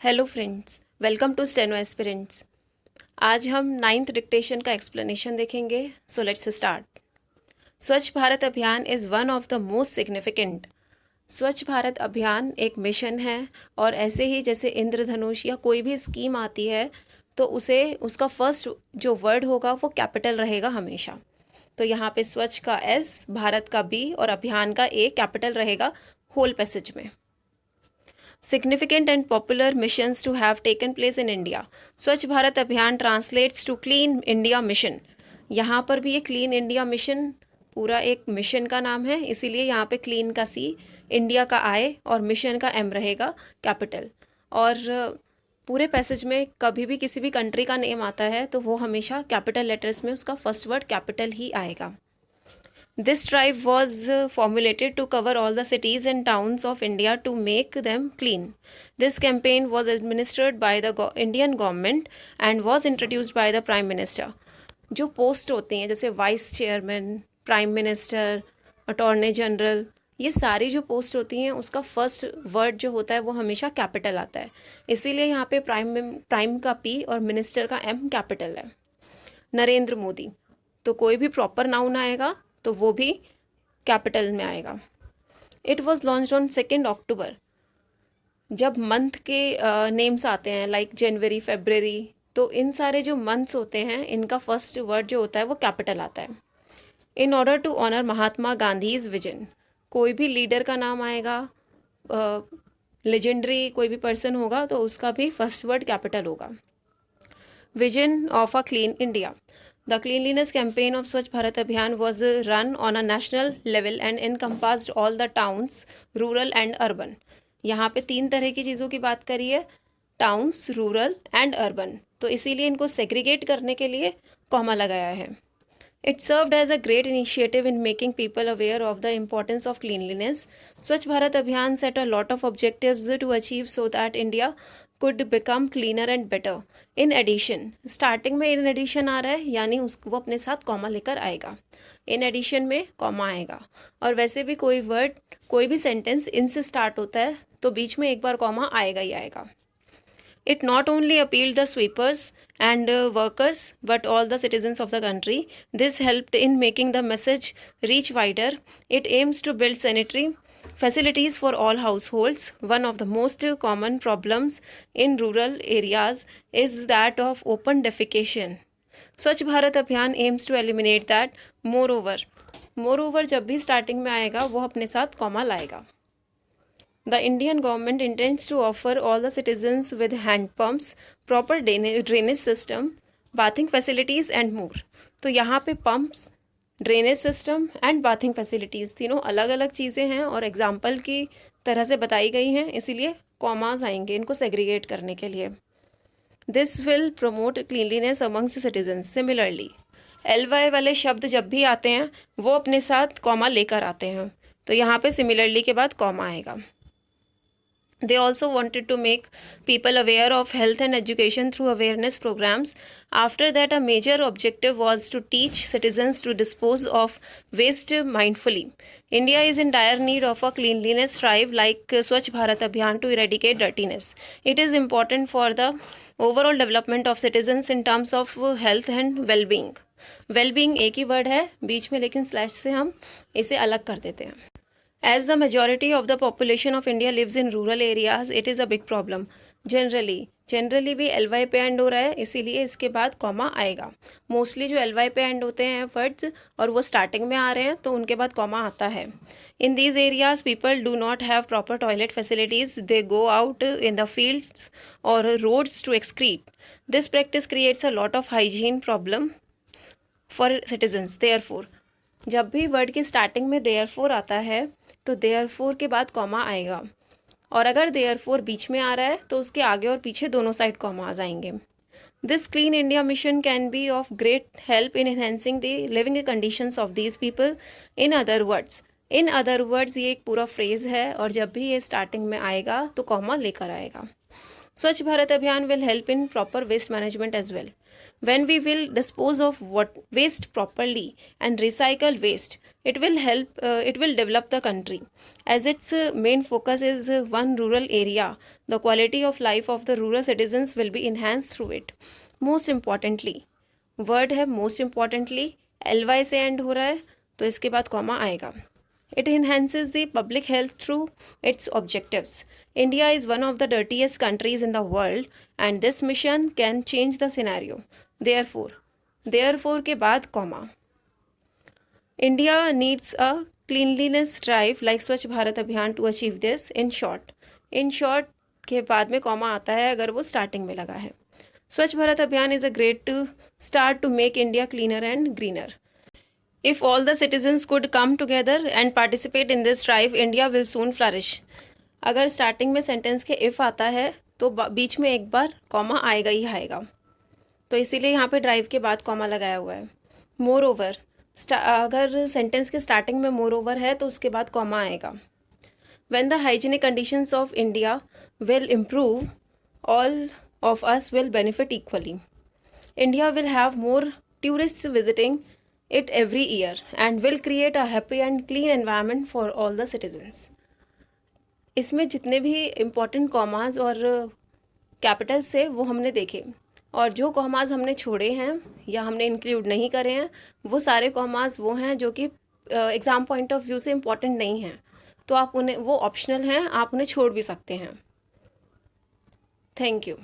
Hello friends, welcome to steno aspirants. आज हम ninth dictation का एक्सप्लेनेशन देखेंगे। So let's start. Swachh Bharat Abhiyan is one of the most significant. Swachh Bharat अभियान एक मिशन है और ऐसे ही जैसे इंद्रधनुष या कोई भी स्कीम आती है तो उसे उसका फर्स्ट जो वर्ड होगा वो कैपिटल रहेगा हमेशा। तो यहाँ पे स्वच्छ का एस, भारत का बी और अभियान का ए कैपिटल रहेगा होल पैसेज में। Significant and popular missions to have taken place in India. Swachh Bharat Abhiyan translates to clean India mission. यहाँ पर भी ये क्लीन इंडिया मिशन पूरा एक मिशन का नाम है, इसीलिए यहाँ पे क्लीन का सी, इंडिया का आई और मिशन का एम रहेगा कैपिटल। और पूरे पैसेज में कभी भी किसी भी कंट्री का नेम आता है तो वो हमेशा कैपिटल लेटर्स में उसका फर्स्ट वर्ड कैपिटल ही आएगा। This drive was formulated to cover all the cities and towns of India to make them clean. This campaign was administered by the Indian government and was introduced by the Prime Minister. जो post होती हैं जैसे vice chairman, prime minister, attorney general, ये सारी जो post होती हैं उसका फर्स्ट वर्ड जो होता है वो हमेशा कैपिटल आता है, इसीलिए यहाँ पे प्राइम का पी और मिनिस्टर का एम कैपिटल है। नरेंद्र मोदी, तो कोई भी प्रॉपर नाउन आएगा तो वो भी कैपिटल में आएगा। इट वॉज लॉन्च ऑन 2 अक्टूबर। जब मंथ के नेम्स आते हैं लाइक जनवरी, फेब्रवरी, तो इन सारे जो मंथ्स होते हैं इनका फर्स्ट वर्ड जो होता है वो कैपिटल आता है। In order to honour Mahatma Gandhi's vision, कोई भी लीडर का नाम आएगा, लेजेंडरी कोई भी पर्सन होगा तो उसका भी फर्स्ट वर्ड कैपिटल होगा। Vision of a clean India. The cleanliness campaign of Swachh Bharat Abhiyan was run on a national level and encompassed all the towns, rural and urban. यहाँ पे 3 तरह की चीज़ों की बात करी है, टाउन्स, रूरल एंड अर्बन, तो इसीलिए इनको सेग्रीगेट करने के लिए कॉमा लगाया है। It served as a great initiative in making people aware of the importance of cleanliness. Swachh Bharat Abhiyan set a lot of objectives to achieve so that India could become cleaner and better. In addition, starting में in addition आ रहा है यानी उसको वो अपने साथ comma लेकर आएगा। In addition में कॉमा आएगा, और वैसे भी कोई वर्ड, कोई भी सेंटेंस इन से स्टार्ट होता है तो बीच में एक बार कॉमा आएगा ही आएगा। It not only appealed the sweepers and workers but all the citizens of the country. This helped in making the message reach wider. It aims to build sanitary facilities for all households. One of the most common problems in rural areas is that of open defecation. स्वच्छ भारत अभियान aims to eliminate that. Moreover जब भी starting में आएगा वो अपने साथ comma लाएगा। The Indian government intends to offer all the citizens with hand pumps, proper drainage system, bathing facilities and more. तो यहाँ पे pumps, drainage system and bathing facilities तीनों अलग अलग चीज़ें हैं और एग्जाम्पल की तरह से बताई गई हैं, इसीलिए कॉमास आएंगे इनको सेग्रीगेट करने के लिए। This will promote cleanliness amongst citizens. Similarly LY वाले शब्द जब भी आते हैं वो अपने साथ कॉमा लेकर आते हैं, तो यहाँ पे सिमिलरली के बाद कॉमा आएगा। They also wanted to make people aware of health and education through awareness programs. After that, a major objective was to teach citizens to dispose of waste mindfully. India is in dire need of a cleanliness drive like Swachh Bharat Abhiyan to eradicate dirtiness. It is important for the overall development of citizens in terms of health and well-being. Well-being एक ही word है बीच में, लेकिन slash से हम इसे अलग कर देते हैं। As the majority of the population of India lives in rural areas, it is a big problem. Generally भी LY पे एंड हो रहा है, इसीलिए इसके बाद कॉमा आएगा। मोस्टली जो LY पे एंड होते हैं वर्ड्स और वो स्टार्टिंग में आ रहे हैं तो उनके बाद कॉमा आता है। In these areas, people do not have proper toilet facilities. They go out in the fields or roads to excrete. This practice creates a lot of hygiene problem for citizens. Therefore, जब भी word की starting में therefore आता है तो therefore के बाद comma आएगा, और अगर therefore बीच में आ रहा है तो उसके आगे और पीछे दोनों साइड कॉमा आ जाएंगे। This Clean India mission can be of great help in enhancing the living conditions of these people. In other words ये एक पूरा फ्रेज है और जब भी ये स्टार्टिंग में आएगा तो कॉमा लेकर आएगा। Swachh Bharat Abhiyan will help in proper waste management as well. When we will dispose of waste properly and recycle waste, it will help, it will develop the country. As its main focus is one rural area, the quality of life of the rural citizens will be enhanced through it. Most importantly, word है most importantly, ly से and हो रहा है तो इसके बाद comma आएगा. It enhances the public health through its objectives. India is one of the dirtiest countries in the world and this mission can change the scenario. Therefore के बाद comma. India needs a cleanliness drive like Swachh Bharat Abhiyan to achieve this. In short के बाद में comma आता है अगर वो starting में लगा है. Swachh Bharat Abhiyan is a great start to make India cleaner and greener. If all the citizens could come together and participate in this drive, India will soon flourish. अगर starting में sentence के if आता है तो बीच में एक bar comma आएगा ही आएगा, तो इसीलिए यहाँ पे ड्राइव के बाद कॉमा लगाया हुआ है. मोर ओवर, अगर सेंटेंस के स्टार्टिंग में मोर ओवर है तो उसके बाद कॉमा आएगा. When the hygienic conditions of India will improve, all of us will benefit equally. India will have more tourists visiting it every year and will create a happy and clean environment for all the citizens. इसमें जितने भी important commas और Capitals थे वो हमने देखे, और जो कॉमाज हमने छोड़े हैं या हमने इंक्लूड नहीं करे हैं वो सारे कॉमाज वो हैं जो कि एग्ज़ाम पॉइंट ऑफ व्यू से इम्पोर्टेंट नहीं हैं, तो आप उन्हें, वो ऑप्शनल हैं, आप उन्हें छोड़ भी सकते हैं. Thank you.